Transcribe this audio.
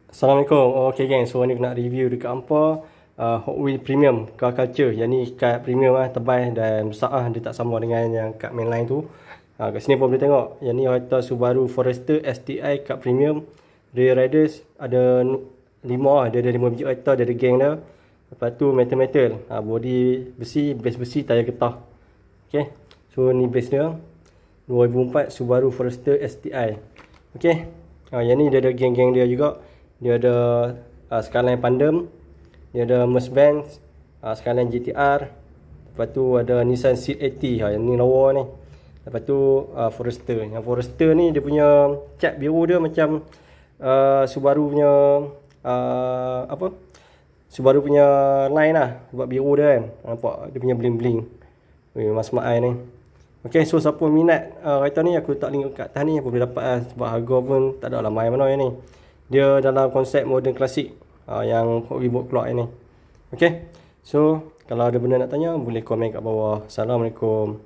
Assalamualaikum. Okay geng, so ni aku nak review dekat hampa Hot Wheels Premium Car Culture. Yang ni kad premium tebal dan besar dia tak sama dengan yang kad mainline tu. Kat sini pun boleh tengok. Yang ni Toyota Subaru Forester STI kad premium. Rear riders ada 5 dia ada 5 biji Toyota, dia ada geng dia. Lepas tu metal. Body besi, base besi, tayar getah. Okay, so ni base dia 2004 Subaru Forester STI. Okay, yang ni dia ada geng-geng dia juga. Dia ada Skyline Pandem, dia ada Mercedes-Benz, Skyline GTR. Lepas tu ada Nissan Seat 80, yang ni lawa ni. Lepas tu Forester. Yang Forester ni dia punya cat biru dia macam Subaru punya Subaru punya line lah. Sebab biru dia kan. Nampak dia punya bling-bling. Mas-mas ni. Okay, so siapa minat kereta ni, aku letak link kat atas ni. Apa boleh dapat lah. Sebab harga pun tak ada lah main mana yang ni. Dia dalam konsep modern klasik yang Hot Wheels buat keluar ni. Okay, so kalau ada benda nak tanya boleh komen kat bawah. Assalamualaikum.